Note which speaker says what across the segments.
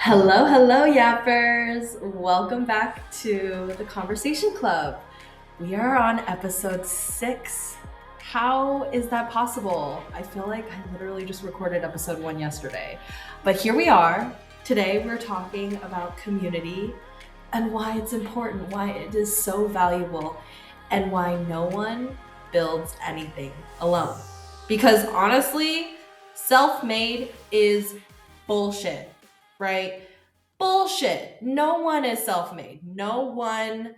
Speaker 1: Hello, hello, yappers. Welcome back to the Conversation Club. We are on episode 6. How is that possible? I feel like I literally just recorded episode 1 yesterday. But here we are. Today we're talking about community and why it's important, why it is so valuable, and why no one builds anything alone. Because honestly, self-made is bullshit, right? Bullshit. No one is self-made. No one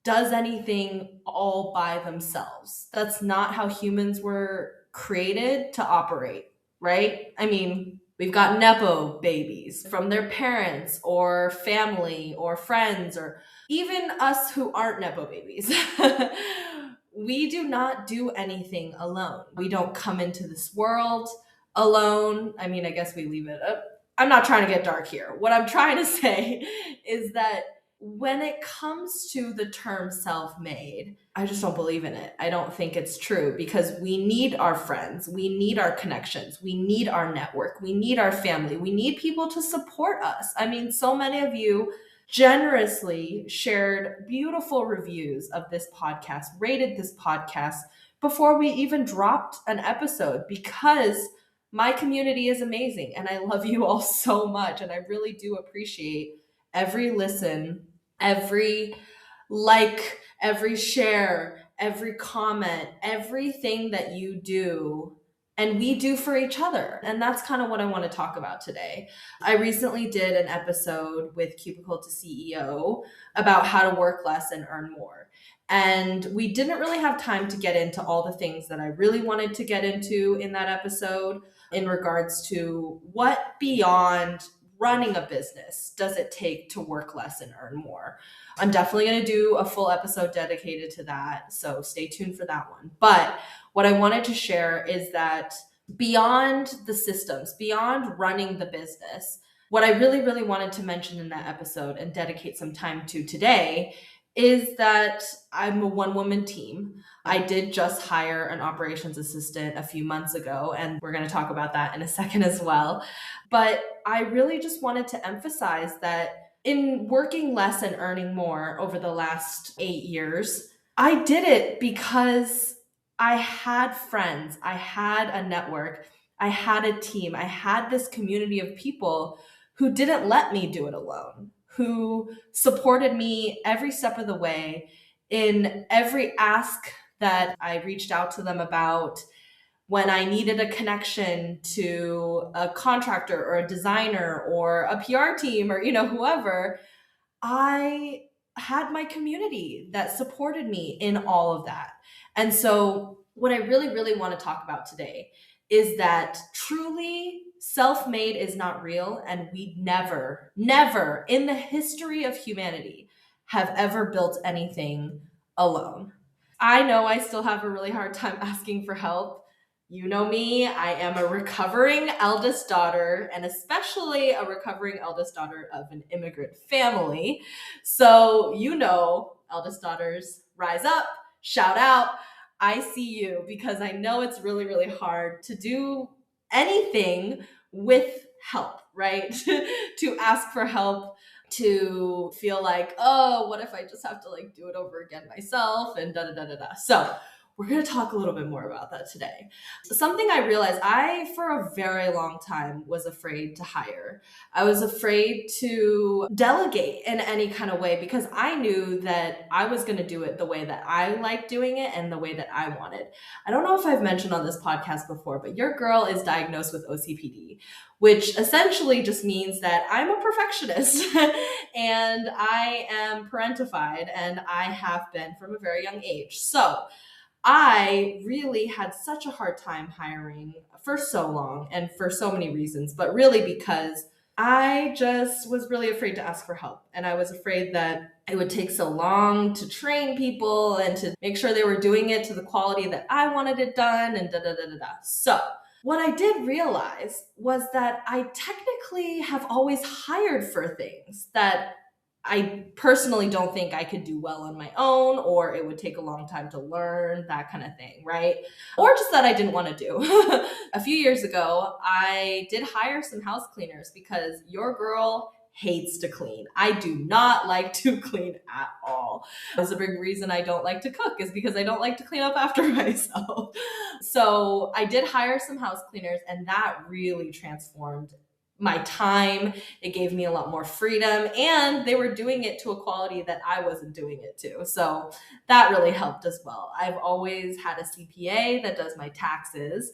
Speaker 1: does anything all by themselves. That's not how humans were created to operate, right? I mean, we've got Nepo babies from their parents or family or friends or even us who aren't Nepo babies. We do not do anything alone. We don't come into this world alone. I mean, I guess we leave it up. I'm not trying to get dark here. What I'm trying to say is that when it comes to the term self made, I just don't believe in it. I don't think it's true because we need our friends, we need our connections, we need our network, we need our family, we need people to support us. I mean, so many of you generously shared beautiful reviews of this podcast, rated this podcast before we even dropped an episode because my community is amazing and I love you all so much. And I really do appreciate every listen, every like, every share, every comment, everything that you do and we do for each other. And that's kind of what I want to talk about today. I recently did an episode with Cubicle to CEO about how to work less and earn more. And we didn't really have time to get into all the things that I really wanted to get into in that episode in regards to what beyond running a business does it take to work less and earn more. I'm definitely going to do a full episode dedicated to that, so stay tuned for that one. But what I wanted to share is that beyond the systems, beyond running the business, what I really, really wanted to mention in that episode and dedicate some time to today is that I'm a one-woman team. I did just hire an operations assistant a few months ago, and we're going to talk about that in a second as well. But I really just wanted to emphasize that in working less and earning more over the last 8 years, I did it because I had friends, I had a network, I had a team, I had this community of people who didn't let me do it alone, who supported me every step of the way in every ask that I reached out to them about when I needed a connection to a contractor or a designer or a PR team or whoever. I had my community that supported me in all of that. And so what I really, really want to talk about today is that truly self-made is not real. And we never, never in the history of humanity have ever built anything alone. I know I still have a really hard time asking for help. You know me, I am a recovering eldest daughter, and especially a recovering eldest daughter of an immigrant family. So, eldest daughters, rise up, shout out. I see you because I know it's really, really hard to do anything with help, right? To ask for help, to feel like, oh, what if I just have to do it over again myself and da da da da da. So we're going to talk a little bit more about that today. Something I realized, I, for a very long time, was afraid to hire. I was afraid to delegate in any kind of way because I knew that I was going to do it the way that I liked doing it and the way that I wanted. I don't know if I've mentioned on this podcast before, but your girl is diagnosed with OCPD, which essentially just means that I'm a perfectionist and I am parentified, and I have been from a very young age. So I really had such a hard time hiring for so long and for so many reasons, but really because I just was really afraid to ask for help. And I was afraid that it would take so long to train people and to make sure they were doing it to the quality that I wanted it done and da da da da da. So what I did realize was that I technically have always hired for things that I personally don't think I could do well on my own, or it would take a long time to learn, that kind of thing, right? Or just that I didn't want to do. A few years ago, I did hire some house cleaners because your girl hates to clean. I do not like to clean at all. That's a big reason I don't like to cook, is because I don't like to clean up after myself. So I did hire some house cleaners, and that really transformed my time. It gave me a lot more freedom, and they were doing it to a quality that I wasn't doing it to. So that really helped as well. I've always had a CPA that does my taxes.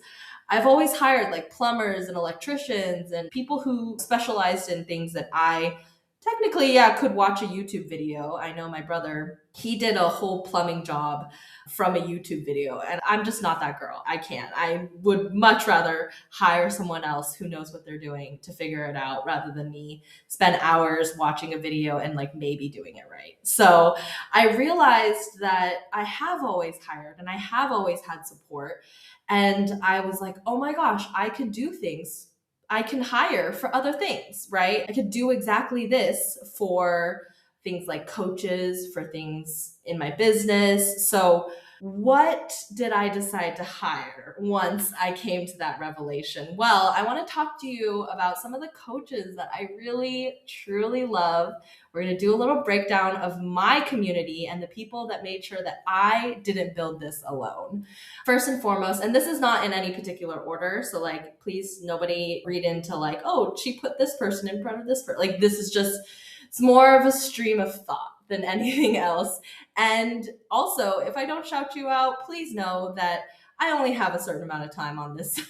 Speaker 1: I've always hired like plumbers and electricians and people who specialized in things that I technically, yeah, could watch a YouTube video. I know my brother, he did a whole plumbing job from a YouTube video, and I'm just not that girl. I can't. I would much rather hire someone else who knows what they're doing to figure it out rather than me spend hours watching a video and like maybe doing it right. So I realized that I have always hired and I have always had support. And I was like, oh my gosh, I can do things. I can hire for other things, right? I could do exactly this for things like coaches, for things in my business. So what did I decide to hire once I came to that revelation? Well, I want to talk to you about some of the coaches that I really, truly love. We're going to do a little breakdown of my community and the people that made sure that I didn't build this alone. First and foremost, and this is not in any particular order, so like, please, nobody read into like, oh, she put this person in front of this person. Like, this is just, it's more of a stream of thought than anything else. And also, if I don't shout you out, please know that I only have a certain amount of time on this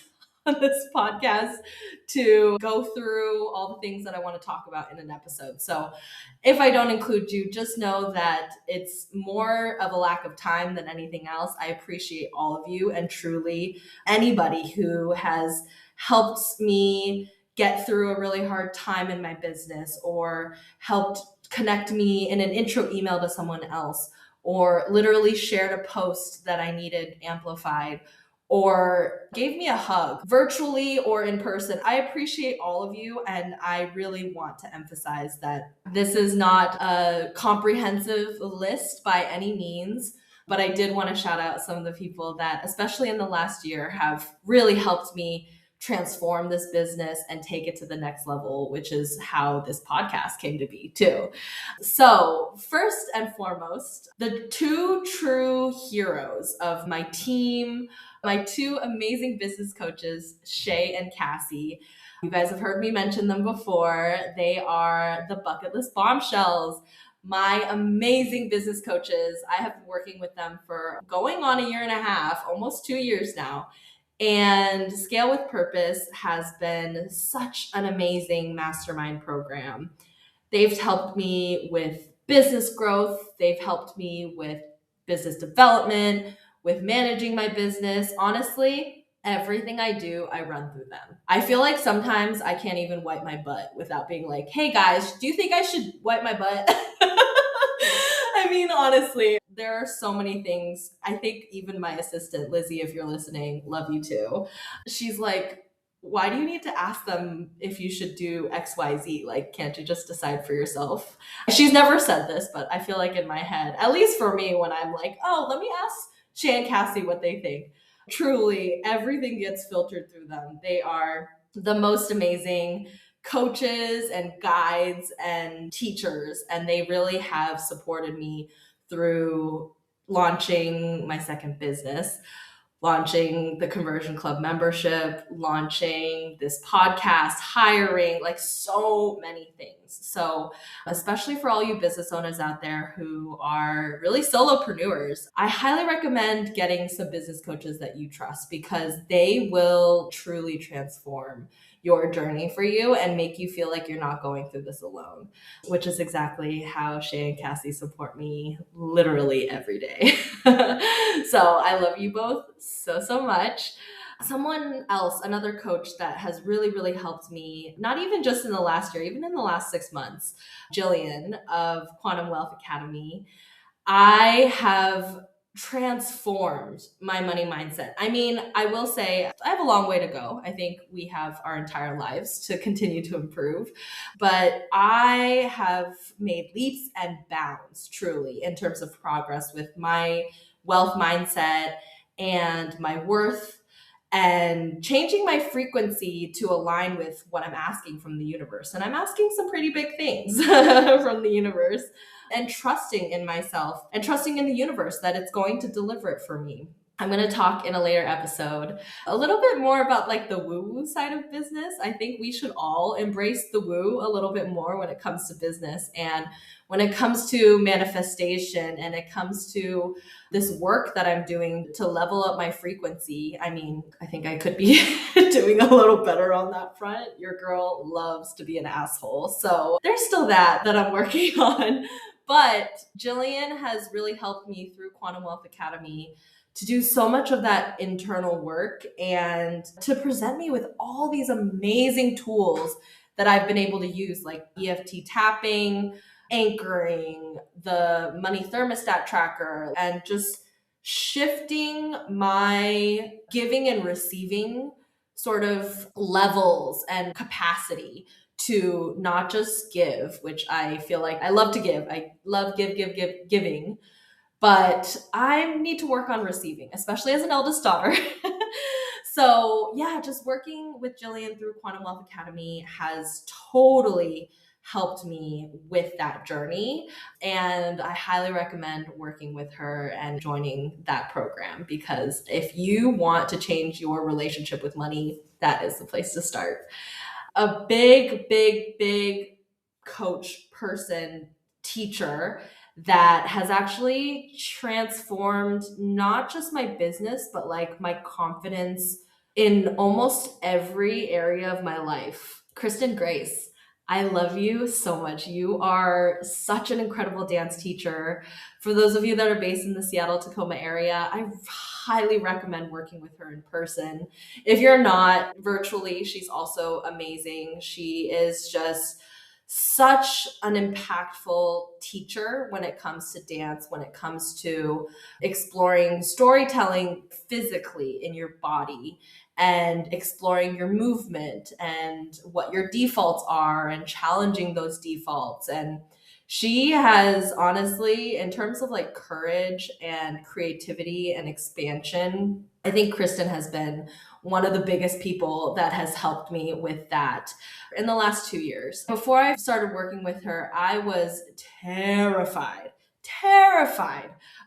Speaker 1: on this podcast to go through all the things that I want to talk about in an episode. So if I don't include you, just know that it's more of a lack of time than anything else. I appreciate all of you, and truly anybody who has helped me get through a really hard time in my business, or helped connect me in an intro email to someone else, or literally shared a post that I needed amplified, or gave me a hug virtually or in person. I appreciate all of you, and I really want to emphasize that this is not a comprehensive list by any means, but I did want to shout out some of the people that, especially in the last year, have really helped me transform this business and take it to the next level, which is how this podcast came to be too. So first and foremost, the two true heroes of my team, my two amazing business coaches, Shay and Cassie. You guys have heard me mention them before. They are the bucket list bombshells, my amazing business coaches. I have been working with them for going on 1.5 years, almost 2 years now. And Scale with Purpose has been such an amazing mastermind program. They've helped me with business growth. They've helped me with business development, with managing my business. Honestly, everything I do, I run through them. I feel like sometimes I can't even wipe my butt without being like, hey guys, do you think I should wipe my butt? I mean, honestly, there are so many things. I think even my assistant, Lizzie, if you're listening, love you too. She's like, why do you need to ask them if you should do XYZ? Like, can't you just decide for yourself? She's never said this, but I feel like in my head, at least for me, when I'm like, oh, let me ask Shay and Cassie what they think. Truly, everything gets filtered through them. They are the most amazing coaches and guides and teachers, and they really have supported me through launching my second business, launching the Conversion Club membership, launching this podcast, hiring, like so many things. So, especially for all you business owners out there who are really solopreneurs, I highly recommend getting some business coaches that you trust, because they will truly transform your journey for you and make you feel like you're not going through this alone, which is exactly how Shay and Cassie support me literally every day. So I love you both so much. Someone else, another coach that has really, really helped me, not even just in the last year, even in the last 6 months, Jillian of Quantum Wealth Academy. I have transformed my money mindset. I mean, I will say I have a long way to go. I think we have our entire lives to continue to improve, but I have made leaps and bounds truly in terms of progress with my wealth mindset and my worth and changing my frequency to align with what I'm asking from the universe. And I'm asking some pretty big things from the universe, and trusting in myself and trusting in the universe that it's going to deliver it for me. I'm going to talk in a later episode a little bit more about like the woo-woo side of business. I think we should all embrace the woo a little bit more when it comes to business, and when it comes to manifestation, and it comes to this work that I'm doing to level up my frequency. I mean, I think I could be doing a little better on that front. Your girl loves to be an asshole. So there's still that I'm working on. But Jillian has really helped me through Quantum Wealth Academy to do so much of that internal work and to present me with all these amazing tools that I've been able to use, like EFT tapping, anchoring, the money thermostat tracker, and just shifting my giving and receiving sort of levels and capacity to not just give, which I feel like I love to give. I love giving, but I need to work on receiving, especially as an eldest daughter. So yeah, just working with Jillian through Quantum Wealth Academy has totally helped me with that journey. And I highly recommend working with her and joining that program, because if you want to change your relationship with money, that is the place to start. A big coach, person, teacher that has actually transformed not just my business, but like my confidence in almost every area of my life. Kristen Grace, I love you so much. You are such an incredible dance teacher. For those of you that are based in the Seattle, Tacoma area, I highly recommend working with her in person. If you're not, virtually, she's also amazing. She is just such an impactful teacher when it comes to dance, when it comes to exploring storytelling physically in your body and exploring your movement and what your defaults are and challenging those defaults. And she has, honestly, in terms of like courage and creativity and expansion, I think Kristen has been one of the biggest people that has helped me with that in the last 2 years. Before I started working with her, I was terrified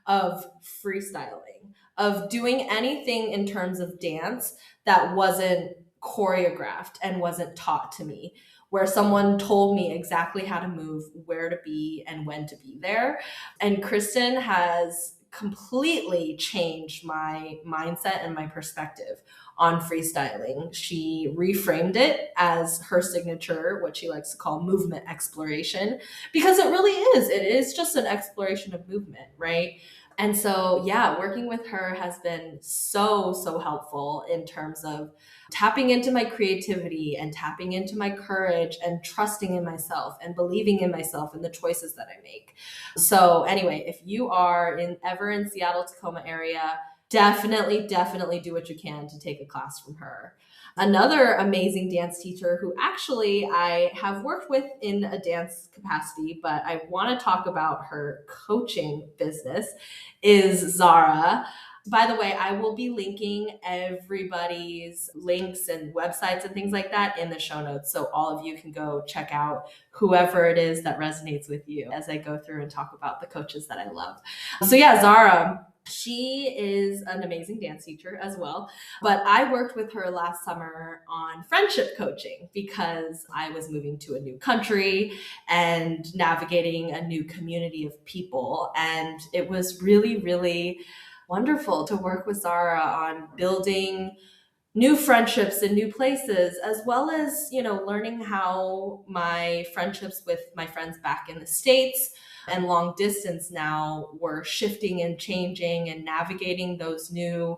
Speaker 1: of freestyling, of doing anything in terms of dance that wasn't choreographed and wasn't taught to me, where someone told me exactly how to move, where to be, and when to be there. And Kristen has completely changed my mindset and my perspective on freestyling. She reframed it as her signature, what she likes to call movement exploration, because it really is. It is just an exploration of movement, right? And so, yeah, working with her has been so helpful in terms of tapping into my creativity and tapping into my courage and trusting in myself and believing in myself and the choices that I make. So, anyway, if you are ever in Seattle, Tacoma area, definitely do what you can to take a class from her. Another amazing dance teacher who actually I have worked with in a dance capacity, but I want to talk about her coaching business, is Zara. By the way, I will be linking everybody's links and websites and things like that in the show notes. So all of you can go check out whoever it is that resonates with you as I go through and talk about the coaches that I love. So yeah, Zara, she is an amazing dance teacher as well. But I worked with her last summer on friendship coaching because I was moving to a new country and navigating a new community of people. And it was really wonderful to work with Zara on building new friendships in new places, as well as, learning how my friendships with my friends back in the States and long distance now were shifting and changing and navigating those new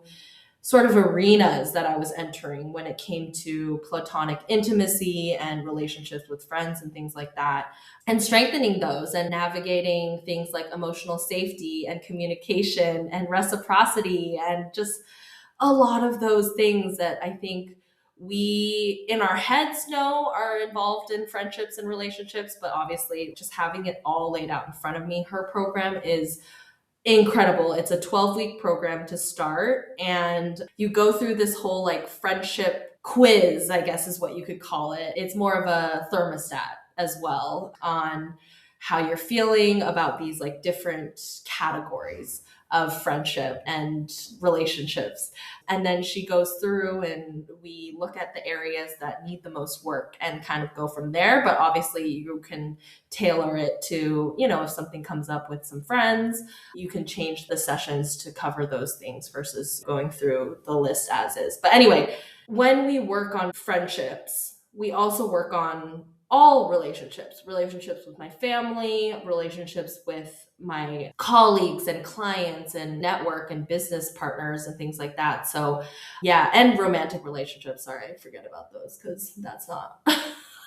Speaker 1: sort of arenas that I was entering when it came to platonic intimacy and relationships with friends and things like that, and strengthening those and navigating things like emotional safety and communication and reciprocity and just a lot of those things that I think we in our heads know are involved in friendships and relationships, but obviously just having it all laid out in front of me. Her program is incredible. It's a 12-week program to start, and you go through this whole like friendship quiz, I guess is what you could call it. It's more of a thermostat as well on how you're feeling about these like different categories of friendship and relationships. And then she goes through and we look at the areas that need the most work and kind of go from there. But obviously, you can tailor it to, if something comes up with some friends, you can change the sessions to cover those things versus going through the list as is. But anyway, when we work on friendships, we also work on all relationships with my family, relationships with my colleagues and clients and network and business partners and things like that. So yeah, and romantic relationships. Sorry, I forget about those because that's not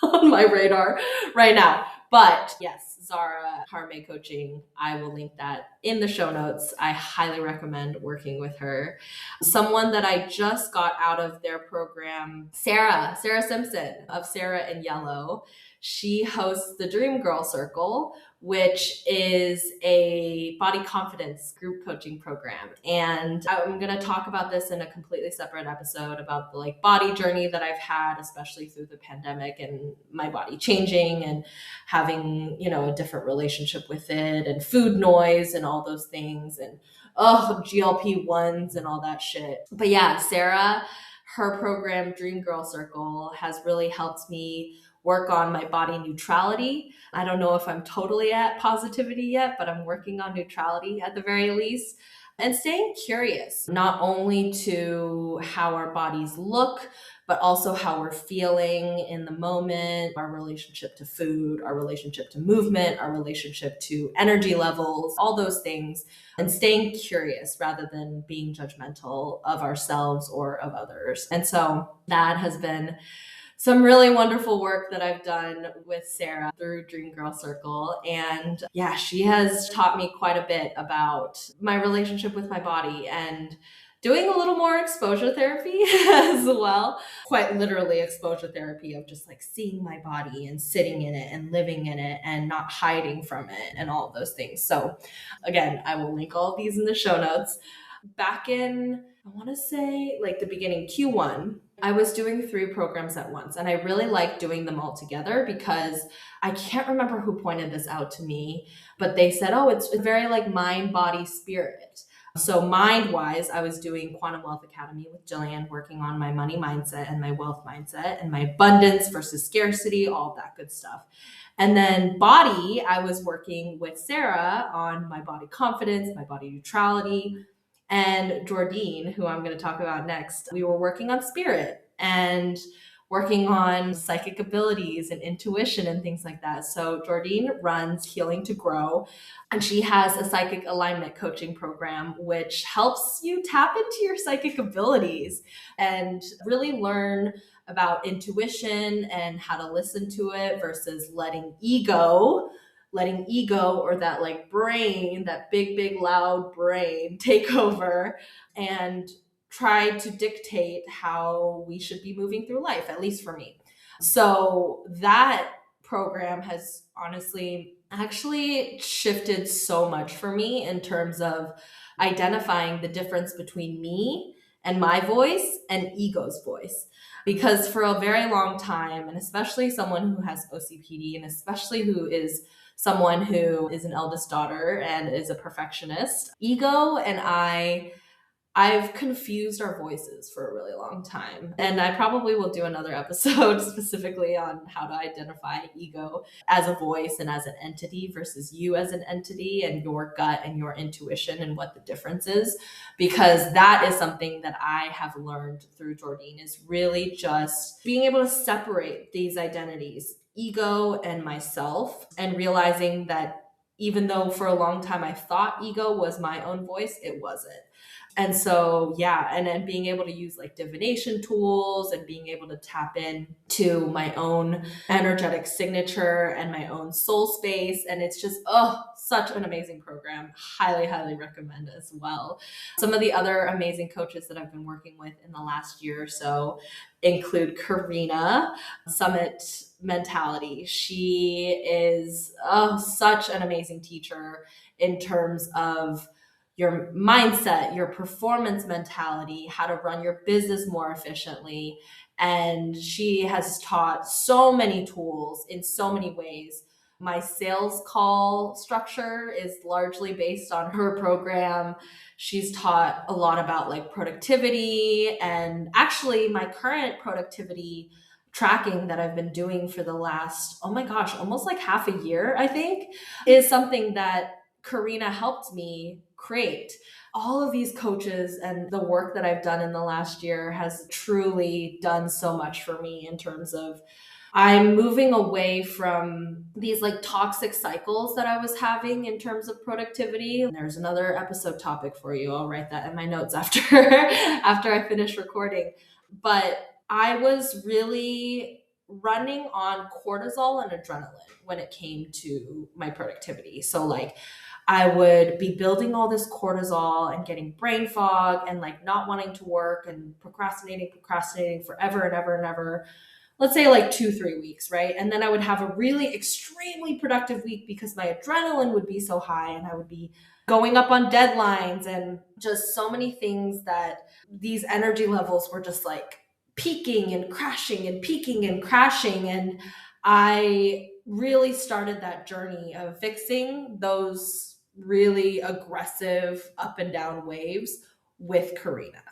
Speaker 1: on my radar right now. But yes, Zara Harme Coaching, I will link that in the show notes. I highly recommend working with her. Someone that I just got out of their program, Sarah Simpson of Sarah in Yellow. She hosts the Dream Girl Circle, which is a body confidence group coaching program. And I'm going to talk about this in a completely separate episode about the like body journey that I've had, especially through the pandemic and my body changing and having, a different relationship with it and food noise and all those things and GLP-1s and all that shit. But yeah, Sarah, her program Dream Girl Circle has really helped me work on my body neutrality. I don't know if I'm totally at positivity yet, but I'm working on neutrality at the very least. And staying curious, not only to how our bodies look, but also how we're feeling in the moment, our relationship to food, our relationship to movement, our relationship to energy levels, all those things, and staying curious rather than being judgmental of ourselves or of others. And so that has been some really wonderful work that I've done with Sarah through Dream Girl Circle. And yeah, she has taught me quite a bit about my relationship with my body and doing a little more exposure therapy as well. Quite literally exposure therapy of just like seeing my body and sitting in it and living in it and not hiding from it and all of those things. So again, I will link all of these in the show notes. Back in, I want to say like the beginning Q1, I was doing 3 programs at once, and I really liked doing them all together because I can't remember who pointed this out to me, but they said, oh, it's very like mind, body, spirit. So mind wise, I was doing Quantum Wealth Academy with Jillian, working on my money mindset and my wealth mindset and my abundance versus scarcity, all that good stuff. And then body, I was working with Sarah on my body confidence, my body neutrality, and Jordine, who I'm going to talk about next. We were working on spirit and working on psychic abilities and intuition and things like that. So Jordine runs Healing to Grow, and she has a psychic alignment coaching program, which helps you tap into your psychic abilities and really learn about intuition and how to listen to it versus letting ego or that like brain, that big loud brain take over and try to dictate how we should be moving through life, at least for me. So that program has honestly actually shifted so much for me in terms of identifying the difference between me and my voice and ego's voice. Because for a very long time, and especially someone who has OCPD, and especially who is someone who is an eldest daughter and is a perfectionist, ego and I've confused our voices for a really long time. And I probably will do another episode specifically on how to identify ego as a voice and as an entity versus you as an entity and your gut and your intuition and what the difference is. Because that is something that I have learned through Jordine, is really just being able to separate these identities, ego and myself, and realizing that even though for a long time I thought ego was my own voice, it wasn't. And so, yeah, and then being able to use like divination tools and being able to tap in to my own energetic signature and my own soul space. And it's just, such an amazing program. Highly recommend as well. Some of the other amazing coaches that I've been working with in the last year or so include Karina, Summit Mentality. She is such an amazing teacher in terms of your mindset, your performance mentality, how to run your business more efficiently. And she has taught so many tools in so many ways. My sales call structure is largely based on her program. She's taught a lot about like productivity, and actually my current productivity tracking that I've been doing for the last, oh my gosh, almost like half a year, I think, is something that Karina helped me create. All of these coaches and the work that I've done in the last year has truly done so much for me in terms of I'm moving away from these like toxic cycles that I was having in terms of productivity. And there's another episode topic for you. I'll write that in my notes after after I finish recording. But I was really running on cortisol and adrenaline when it came to my productivity. So like I would be building all this cortisol and getting brain fog and like not wanting to work and procrastinating forever and ever and ever. Let's say like 2, 3 weeks, right? And then I would have a really extremely productive week because my adrenaline would be so high and I would be going up on deadlines and just so many things that these energy levels were just like peaking and crashing and peaking and crashing. And I really started that journey of fixing those really aggressive up and down waves with Karina.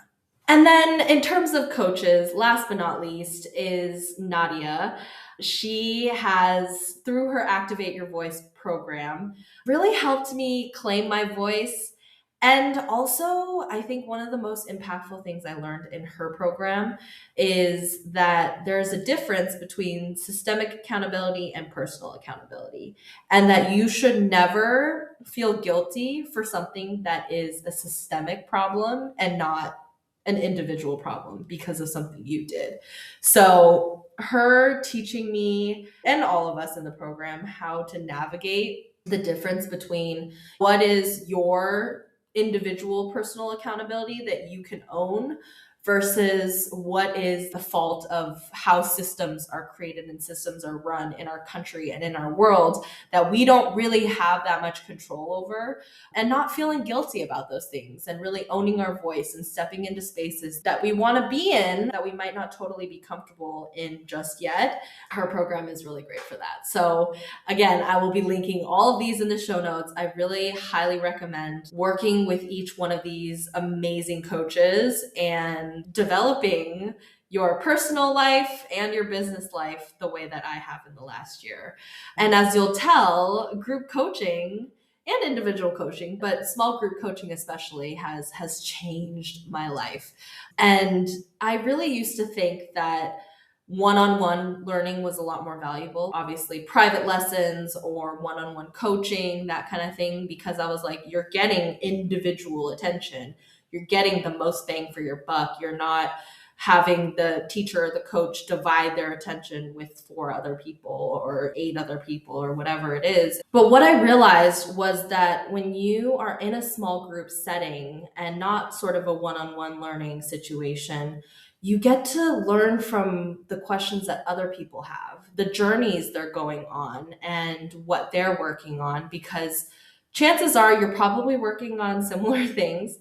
Speaker 1: And then in terms of coaches, last but not least is Nadia. She has, through her Activate Your Voice program, really helped me claim my voice. And also, I think one of the most impactful things I learned in her program is that there's a difference between systemic accountability and personal accountability, and that you should never feel guilty for something that is a systemic problem and not an individual problem because of something you did. So, her teaching me and all of us in the program how to navigate the difference between what is your individual personal accountability that you can own versus what is the fault of how systems are created and systems are run in our country and in our world that we don't really have that much control over, and not feeling guilty about those things and really owning our voice and stepping into spaces that we want to be in that we might not totally be comfortable in just yet. Her program is really great for that. So again, I will be linking all of these in the show notes. I really highly recommend working with each one of these amazing coaches and developing your personal life and your business life the way that I have in the last year. And as you'll tell, group coaching and individual coaching, but small group coaching especially has changed my life. And I really used to think that one-on-one learning was a lot more valuable. Obviously, private lessons or one-on-one coaching, that kind of thing, because I was like, you're getting individual attention. You're getting the most bang for your buck. You're not having the teacher or the coach divide their attention with 4 other people or 8 other people or whatever it is. But what I realized was that when you are in a small group setting and not sort of a one-on-one learning situation, you get to learn from the questions that other people have, the journeys they're going on, and what they're working on, because chances are you're probably working on similar things.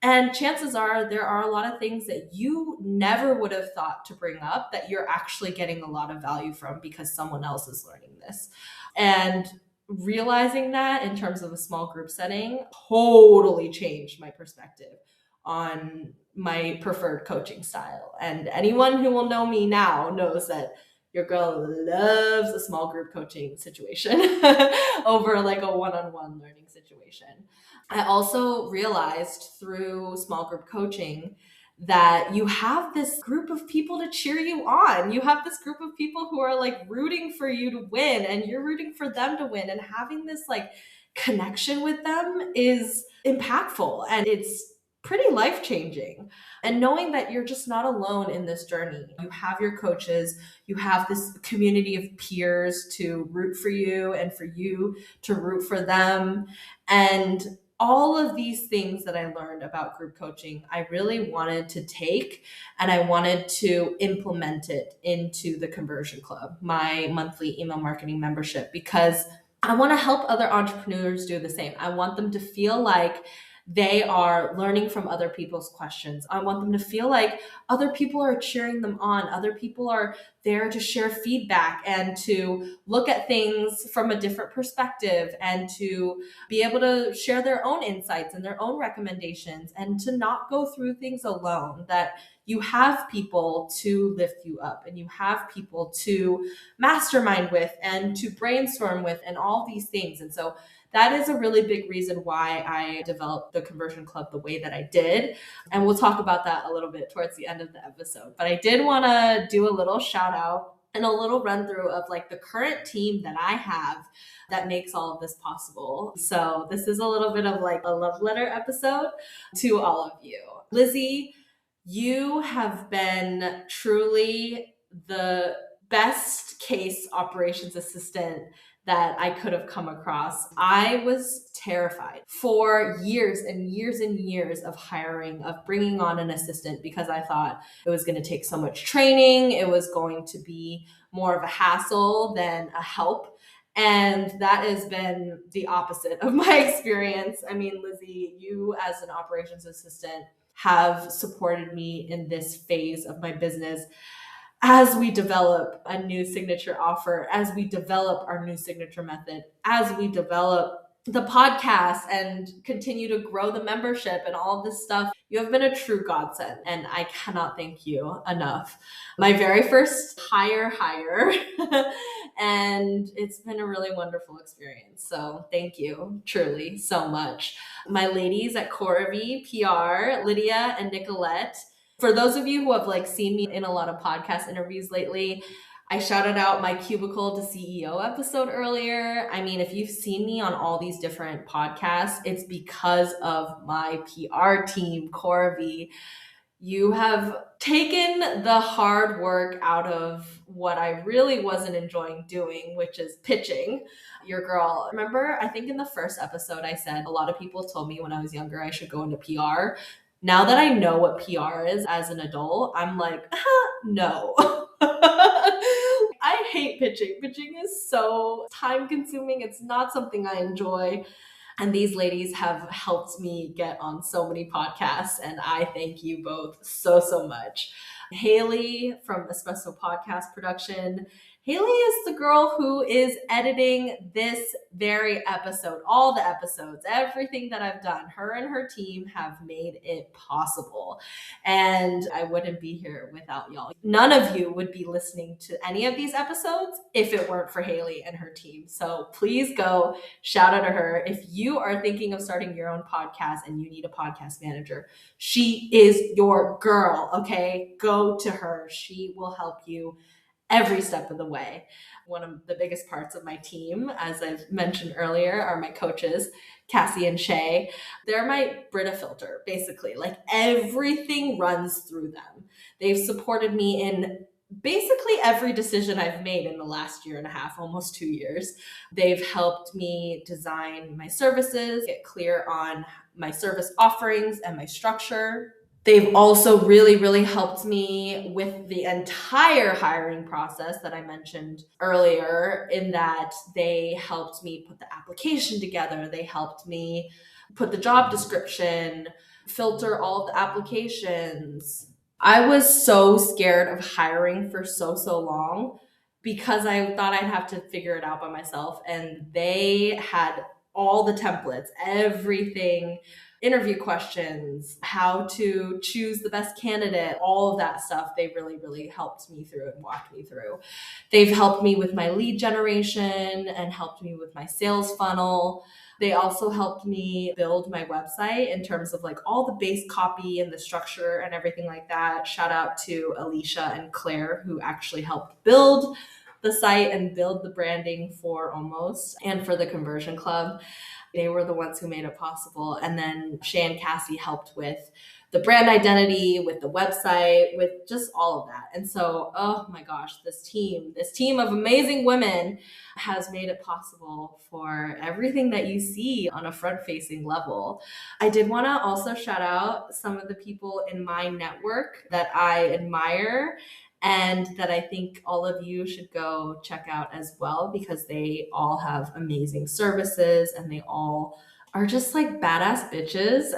Speaker 1: And chances are there are a lot of things that you never would have thought to bring up that you're actually getting a lot of value from because someone else is learning this. And realizing that in terms of a small group setting totally changed my perspective on my preferred coaching style. And anyone who will know me now knows that your girl loves a small group coaching situation over like a one-on-one learning situation. I also realized through small group coaching that you have this group of people to cheer you on. You have this group of people who are like rooting for you to win and you're rooting for them to win. And having this like connection with them is impactful and it's pretty life changing. And knowing that you're just not alone in this journey, you have your coaches, you have this community of peers to root for you and for you to root for them. And all of these things that I learned about group coaching, I really wanted to take and I wanted to implement it into the Conversion Club, my monthly email marketing membership, because I want to help other entrepreneurs do the same. I want them to feel like They are learning from other people's questions. I want them to feel like other people are cheering them on. Other people are there to share feedback and to look at things from a different perspective and to be able to share their own insights and their own recommendations and to not go through things alone, that you have people to lift you up and you have people to mastermind with and to brainstorm with and all these things. And so that is a really big reason why I developed the Conversion Club the way that I did. And we'll talk about that a little bit towards the end of the episode. But I did want to do a little shout out and a little run through of like the current team that I have that makes all of this possible. So this is a little bit of like a love letter episode to all of you. Lizzie, you have been truly the best case operations assistant that I could have come across. I was terrified for years and years and years of hiring, of bringing on an assistant, because I thought it was going to take so much training. It was going to be more of a hassle than a help. And that has been the opposite of my experience. I mean, Lizzie, you as an operations assistant have supported me in this phase of my business as we develop a new signature offer, as we develop our new signature method, as we develop the podcast and continue to grow the membership and all this stuff. You have been a true godsend, and I cannot thank you enough. My very first hire, and it's been a really wonderful experience. So thank you truly so much. My ladies at Coravi PR, Lydia and Nicolette. For those of you who have like seen me in a lot of podcast interviews lately, I shouted out my Cubicle to CEO episode earlier. I mean, if you've seen me on all these different podcasts, it's because of my PR team, Coravi. You have taken the hard work out of what I really wasn't enjoying doing, which is pitching. Your girl, remember, I think in the first episode I said a lot of people told me when I was younger I should go into PR. Now that I know what PR is as an adult, I'm like, no. I hate pitching. Pitching is so time consuming. It's not something I enjoy. And these ladies have helped me get on so many podcasts, and I thank you both so, so much. Haley from Espresso Podcast Production. Haley is the girl who is editing this very episode, all the episodes, everything that I've done. Her and her team have made it possible. And I wouldn't be here without y'all. None of you would be listening to any of these episodes if it weren't for Haley and her team. So please go shout out to her. If you are thinking of starting your own podcast and you need a podcast manager, she is your girl, okay? Go to her. She will help you every step of the way. One of the biggest parts of my team, as I've mentioned earlier, are my coaches, Cassie and Shay. They're my Brita filter, basically. Like everything runs through them. They've supported me in basically every decision I've made in the last year and a half, almost 2 years. They've helped me design my services, get clear on my service offerings and my structure. They've also really, really helped me with the entire hiring process that I mentioned earlier, in that they helped me put the application together. They helped me put the job description, filter all of the applications. I was so scared of hiring for so, so long because I thought I'd have to figure it out by myself. And they had all the templates, everything, interview questions, how to choose the best candidate, all of that stuff. They really, really helped me through and walked me through. They've helped me with my lead generation and helped me with my sales funnel. They also helped me build my website in terms of like all the base copy and the structure and everything like that. Shout out to Alicia and Claire, who actually helped build the site and build the branding for Almost and for the Conversion Club. They were the ones who made it possible. And then Shay and Cassie helped with the brand identity, with the website, with just all of that. And so, oh my gosh, this team of amazing women has made it possible for everything that you see on a front-facing level. I did want to also shout out some of the people in my network that I admire and that I think all of you should go check out as well, because they all have amazing services and they all are just like badass bitches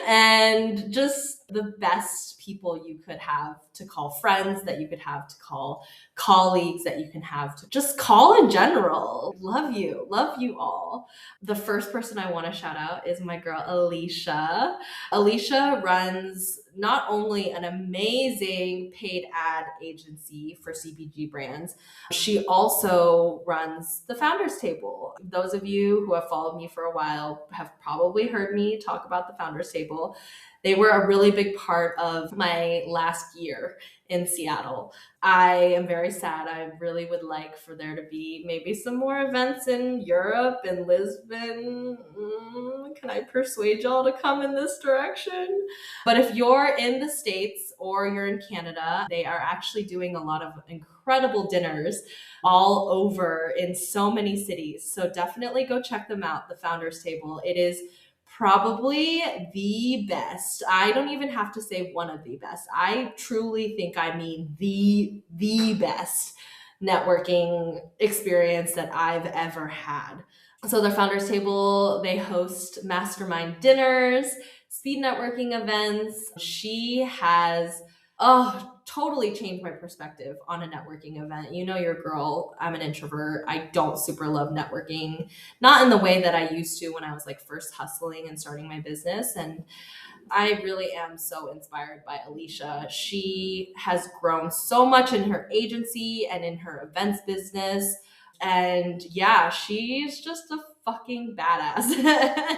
Speaker 1: and just the best people you could have to call friends, that you could have to call colleagues, that you can have to just call in general. Love you all. The first person I want to shout out is my girl Alicia. Alicia runs not only an amazing paid ad agency for CPG brands, she also runs the Founders Table. Those of you who have followed me for a while have probably heard me talk about the Founders Table. They were a really big part of my last year in Seattle. I am very sad. I really would like for there to be maybe some more events in Europe and Lisbon. Can I persuade y'all to come in this direction? But if you're in the States or you're in Canada, they are actually doing a lot of incredible dinners all over in so many cities. So definitely go check them out, the Founders Table. It is probably the best. I don't even have to say one of the best. I truly think I mean the best networking experience that I've ever had. So the Founders Table, they host mastermind dinners, speed networking events. She has totally changed my perspective on a networking event. You know your girl, I'm an introvert. I don't super love networking, not in the way that I used to when I was like first hustling and starting my business. And I really am so inspired by Alicia. She has grown so much in her agency and in her events business. And yeah, she's just a fucking badass.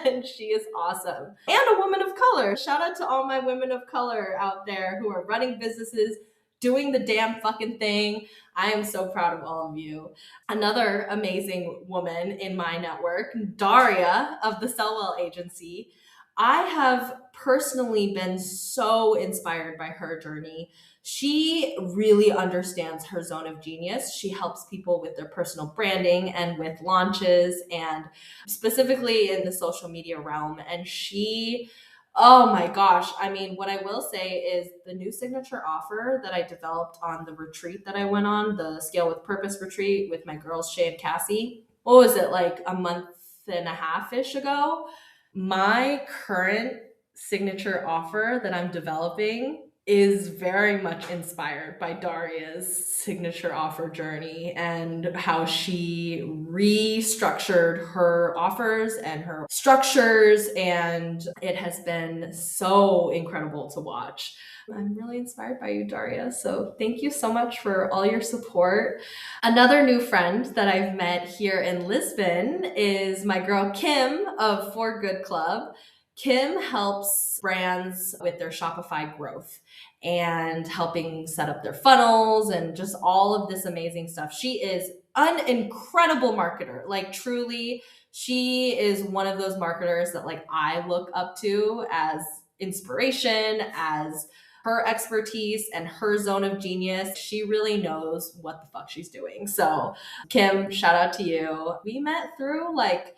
Speaker 1: And she is awesome. And a woman of color. Shout out to all my women of color out there who are running businesses, doing the damn fucking thing. I am so proud of all of you. Another amazing woman in my network, Daria of the Sellwell Agency. I have personally been so inspired by her journey. She really understands her zone of genius. She helps people with their personal branding and with launches, and specifically in the social media realm. And she, oh my gosh, I mean, what I will say is the new signature offer that I developed on the retreat that I went on, the Scale with Purpose retreat with my girls, Shay and Cassie. What was it, like a month and a half-ish ago? My current signature offer that I'm developing is very much inspired by Daria's signature offer journey and how she restructured her offers and her structures. And it has been so incredible to watch. I'm really inspired by you, Daria. So thank you so much for all your support. Another new friend that I've met here in Lisbon is my girl Kim of For Good Club. Kim helps brands with their Shopify growth and helping set up their funnels and just all of this amazing stuff. She is an incredible marketer. Like truly, she is one of those marketers that like I look up to as inspiration, as her expertise and her zone of genius. She really knows what the fuck she's doing. So Kim, shout out to you. We met through like,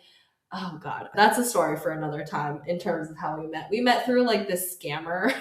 Speaker 1: oh God, that's a story for another time in terms of how we met. We met through like this scammer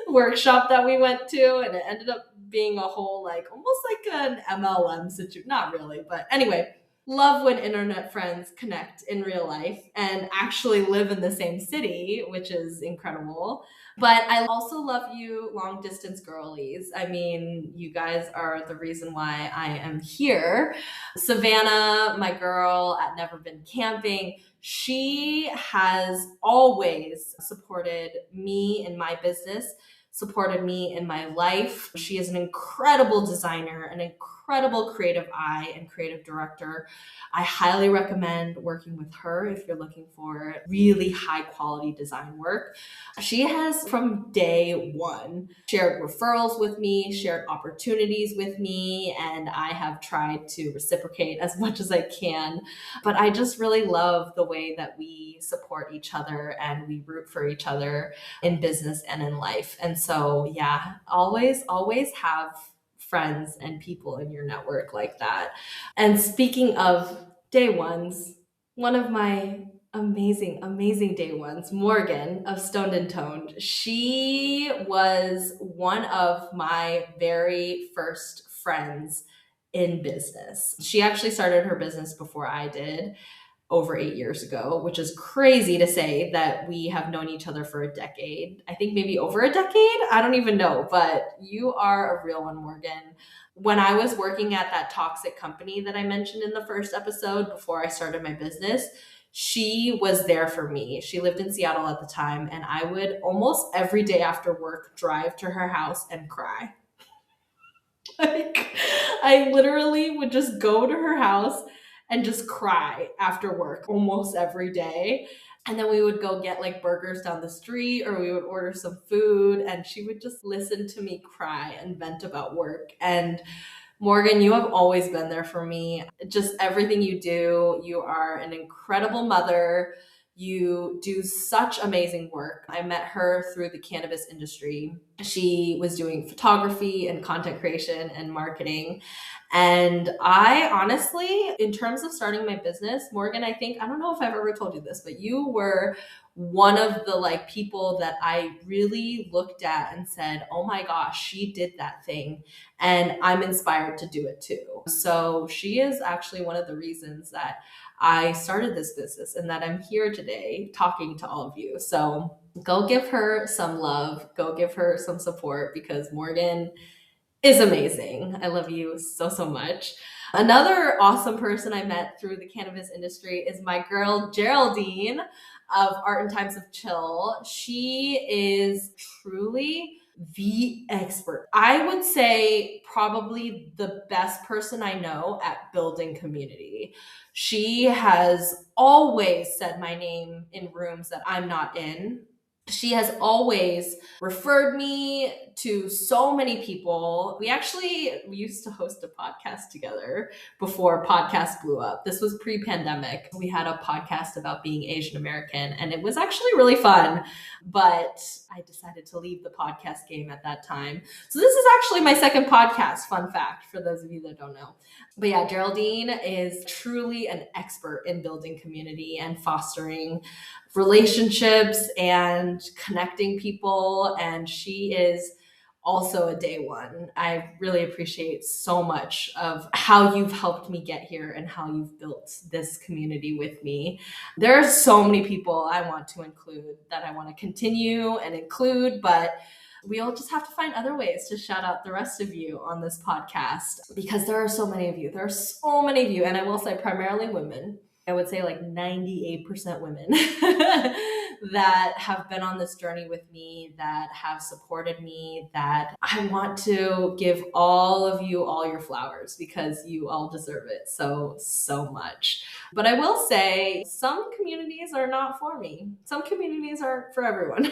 Speaker 1: workshop that we went to, and it ended up being a whole like almost like an MLM situation. Not really, but anyway, love when internet friends connect in real life and actually live in the same city, which is incredible. But I also love you long distance girlies. I mean, you guys are the reason why I am here. Savannah, my girl at Never Been Camping, she has always supported me in my business, supported me in my life. She is an incredible designer, an incredible creative eye and creative director. I highly recommend working with her if you're looking for really high quality design work. She has from day one shared referrals with me, shared opportunities with me, and I have tried to reciprocate as much as I can. But I just really love the way that we support each other and we root for each other in business and in life. And so, yeah, always have friends and people in your network like that. And speaking of day ones, one of my amazing day ones, Morgan of Stoned and Toned, she was one of my very first friends in business. She actually started her business before I did. over 8 years ago, which is crazy to say that we have known each other for a decade. I think maybe over a decade. I don't even know, but you are a real one, Morgan. When I was working at that toxic company that I mentioned in the first episode before I started my business, she was there for me. She lived in Seattle at the time, and I would almost every day after work drive to her house and cry. Like, I literally would just go to her house and just cry after work almost every day. And then we would go get like burgers down the street, or we would order some food, and she would just listen to me cry and vent about work. And Morgan, you have always been there for me. Just everything you do, you are an incredible mother. You do such amazing work. I met her through the cannabis industry. She was doing photography and content creation and marketing. And I honestly, in terms of starting my business, Morgan, I don't know if I've ever told you this, but you were one of the like people that I really looked at and said, oh my gosh, she did that thing. And I'm inspired to do it too. So she is actually one of the reasons that I started this business and that I'm here today talking to all of you. So go give her some love, go give her some support, because Morgan is amazing. I love you so, so much. Another awesome person I met through the cannabis industry is my girl Geraldine of Art and Times of Chill. She is truly the expert. I would say probably the best person I know at building community. She has always said my name in rooms that I'm not in. She has always referred me to so many people. We used to host a podcast together before podcast blew up. This was pre-pandemic. We had a podcast about being Asian American, and it was actually really fun, but I decided to leave the podcast game at that time. So this is actually my second podcast, fun fact for those of you that don't know. But yeah, Geraldine is truly an expert in building community and fostering relationships and connecting people. And she is also a day one. I really appreciate so much of how you've helped me get here and how you've built this community with me. There are so many people I want to include that I want to continue and include, but we'll just have to find other ways to shout out the rest of you on this podcast, because there are so many of you. There are so many of you, and I will say primarily women. I would say like 98% women that have been on this journey with me, that have supported me, that I want to give all of you all your flowers, because you all deserve it so, so much. But I will say some communities are not for me. Some communities are for everyone.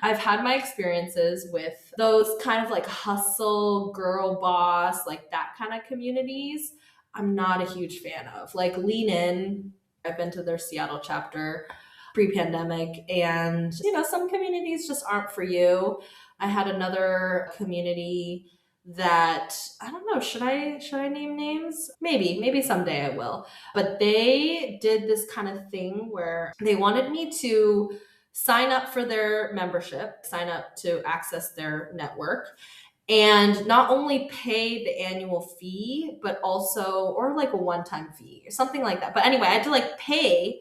Speaker 1: I've had my experiences with those kind of like hustle, girl boss, like that kind of communities. I'm not a huge fan of. Like Lean In, I've been to their Seattle chapter pre-pandemic, and some communities just aren't for you. I had another community that, I don't know, should I name names? Maybe someday I will. But they did this kind of thing where they wanted me to sign up for their membership, sign up to access their network, and not only pay the annual fee, but also, or like a one-time fee or something like that. But anyway, I had to like pay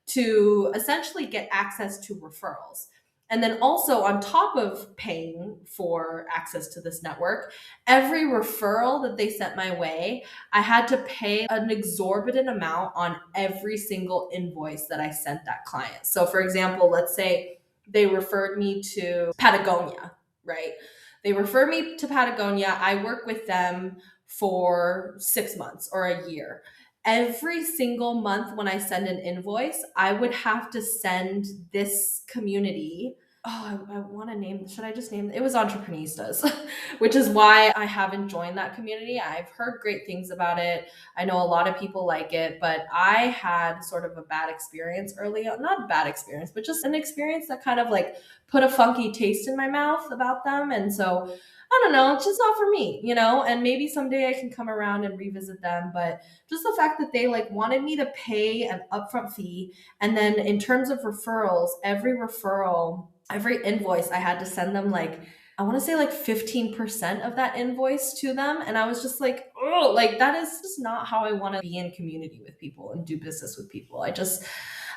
Speaker 1: to essentially get access to referrals. And then also on top of paying for access to this network, every referral that they sent my way, I had to pay an exorbitant amount on every single invoice that I sent that client. So for example, let's say they referred me to Patagonia, right? They refer me to Patagonia. I work with them for 6 months or a year. Every single month when I send an invoice, I would have to send this community. Oh, I want to name, should I just name it? It was Entrepreneurs, which is why I haven't joined that community. I've heard great things about it. I know a lot of people like it, but I had sort of a bad experience early on. Not a bad experience, but just an experience that kind of like put a funky taste in my mouth about them. And so I don't know, it's just not for me, and maybe someday I can come around and revisit them. But just the fact that they like wanted me to pay an upfront fee. And then in terms of referrals, every invoice, I had to send them like I want to say like 15% of that invoice to them. And I was just like, oh, like that is just not how I want to be in community with people and do business with people.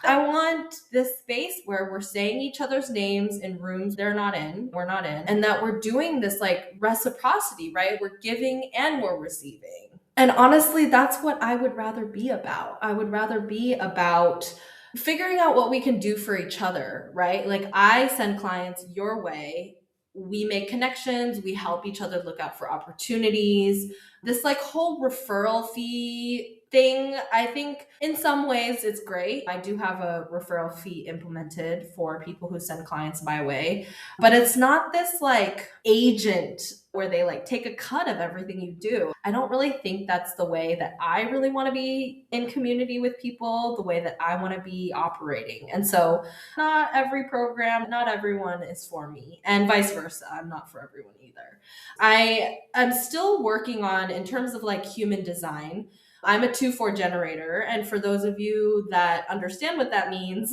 Speaker 1: I want this space where we're saying each other's names in rooms they're not in, we're not in, and that we're doing this like reciprocity, right? We're giving and we're receiving. And honestly, that's what I would rather be about. I would rather be about figuring out what we can do for each other, right? Like I send clients your way. We make connections, we help each other look out for opportunities. This like whole referral fee thing, I think in some ways it's great. I do have a referral fee implemented for people who send clients my way, but it's not this like agent where they like take a cut of everything you do. I don't really think that's the way that I really want to be in community with people, the way that I want to be operating. And so, not every program, not everyone is for me, and vice versa. I'm not for everyone either. I am still working on, in terms of like human design, I'm a 2-4 generator. And for those of you that understand what that means,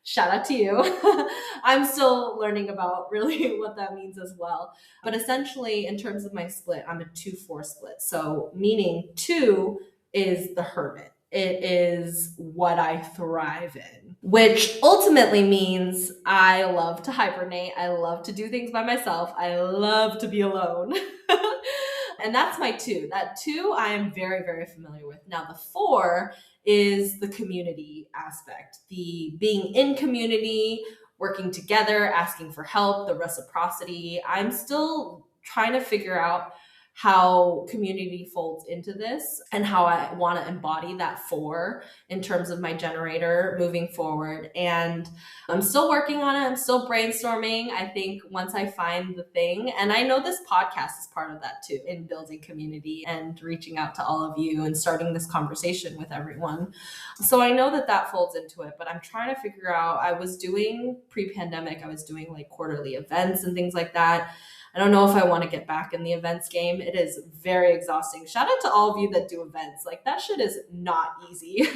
Speaker 1: shout out to you. I'm still learning about really what that means as well. But essentially, in terms of my split, I'm a 2-4 split. So, meaning 2 is the hermit, it is what I thrive in, which ultimately means I love to hibernate. I love to do things by myself. I love to be alone. And that's my 2. That 2 I am very, very familiar with. Now, the 4 is the community aspect, the being in community, working together, asking for help, the reciprocity. I'm still trying to figure out how community folds into this and how I want to embody that 4 in terms of my generator moving forward. And I'm still working on it. I'm still brainstorming. I think once I find the thing, and I know this podcast is part of that too, in building community and reaching out to all of you and starting this conversation with everyone. So I know that that folds into it, but I'm trying to figure out, I was doing pre-pandemic, I was doing like quarterly events and things like that. I don't know if I want to get back in the events game. It is very exhausting. Shout out to all of you that do events. Like that shit is not easy.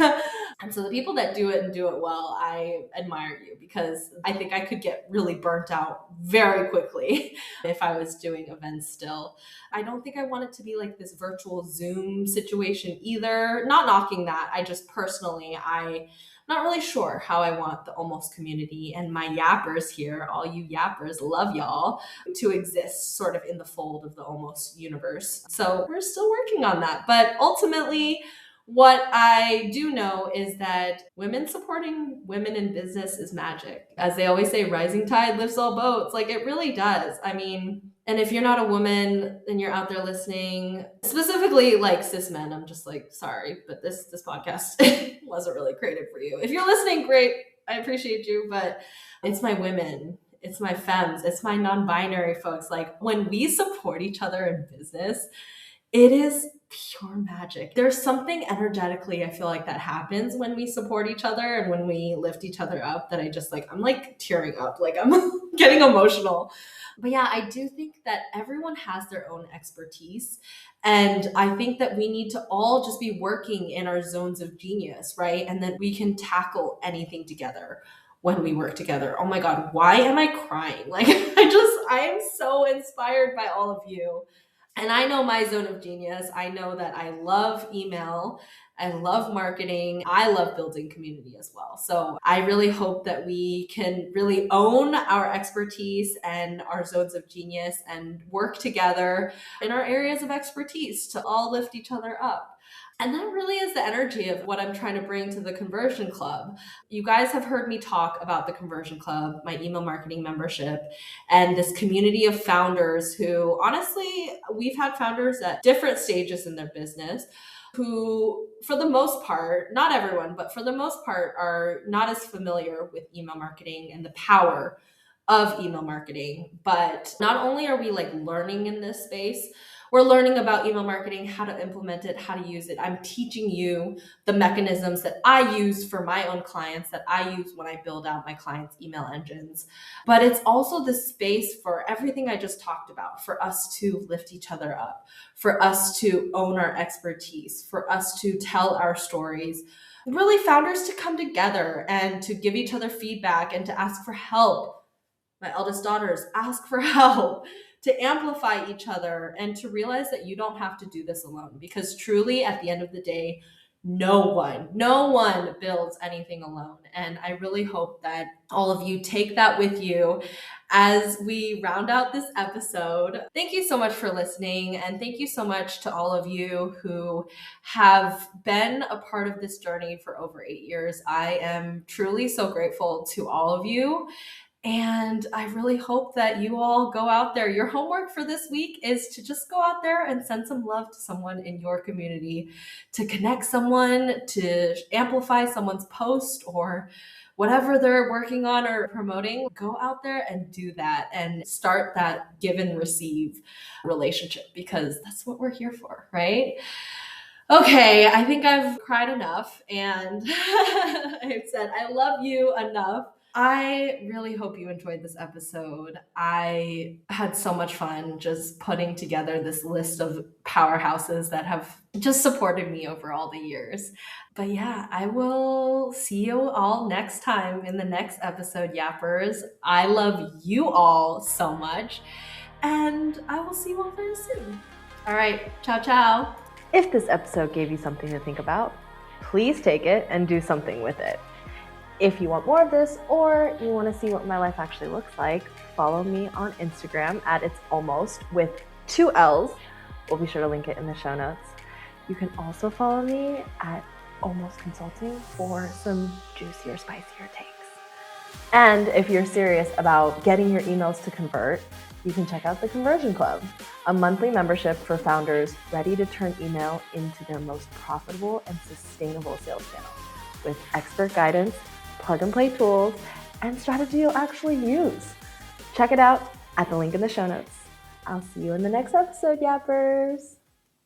Speaker 1: And so the people that do it and do it well, I admire you, because I think I could get really burnt out very quickly if I was doing events still. I don't think I want it to be like this virtual Zoom situation either. Not knocking that. I just personally, I'm not really sure how I want the almost community and my yappers here, all you yappers, love y'all, to exist sort of in the fold of the almost universe. So we're still working on that. But ultimately, what I do know is that women supporting women in business is magic. As they always say, rising tide lifts all boats. Like it really does. I mean, and if you're not a woman and you're out there listening, specifically like cis men, I'm just like, sorry, but this podcast wasn't really created for you. If you're listening, great. I appreciate you, but it's my women, it's my femmes, it's my non-binary folks. Like when we support each other in business, it is pure magic. There's something energetically I feel like that happens when we support each other and when we lift each other up that I just like, I'm like tearing up, like I'm getting emotional. But yeah, I do think that everyone has their own expertise. And I think that we need to all just be working in our zones of genius, right? And that we can tackle anything together when we work together. Oh my God, why am I crying? Like, I am so inspired by all of you. And I know my zone of genius. I know that I love email. I love marketing. I love building community as well. So I really hope that we can really own our expertise and our zones of genius and work together in our areas of expertise to all lift each other up. And that really is the energy of what I'm trying to bring to the Conversion Club. You guys have heard me talk about the Conversion Club, my email marketing membership, and this community of founders who, honestly, we've had founders at different stages in their business who, for the most part, not everyone, but for the most part, are not as familiar with email marketing and the power of email marketing. But not only are we like learning in this space, we're learning about email marketing, how to implement it, how to use it. I'm teaching you the mechanisms that I use for my own clients, that I use when I build out my clients' email engines. But it's also the space for everything I just talked about, for us to lift each other up, for us to own our expertise, for us to tell our stories. Really, founders to come together and to give each other feedback and to ask for help. My eldest daughters, ask for help, to amplify each other, and to realize that you don't have to do this alone. Because truly, at the end of the day, no one builds anything alone. And I really hope that all of you take that with you as we round out this episode. Thank you so much for listening. And thank you so much to all of you who have been a part of this journey for over 8 years. I am truly so grateful to all of you. And I really hope that you all go out there. Your homework for this week is to just go out there and send some love to someone in your community, to connect someone, to amplify someone's post or whatever they're working on or promoting. Go out there and do that and start that give and receive relationship, because that's what we're here for, right? Okay, I think I've cried enough and I've said I love you enough. I really hope you enjoyed this episode. I had so much fun just putting together this list of powerhouses that have just supported me over all the years. But yeah, I will see you all next time in the next episode, Yappers. I love you all so much, and I will see you all very soon. All right, ciao, ciao.
Speaker 2: If this episode gave you something to think about, please take it and do something with it. If you want more of this, or you want to see what my life actually looks like, follow me on Instagram at It's Almost with 2 L's. We'll be sure to link it in the show notes. You can also follow me at Almost Consulting for some juicier, spicier takes. And if you're serious about getting your emails to convert, you can check out the Conversion Club, a monthly membership for founders ready to turn email into their most profitable and sustainable sales channel, with expert guidance, plug-and-play tools, and strategy you'll actually use. Check it out at the link in the show notes. I'll see you in the next episode, Yappers.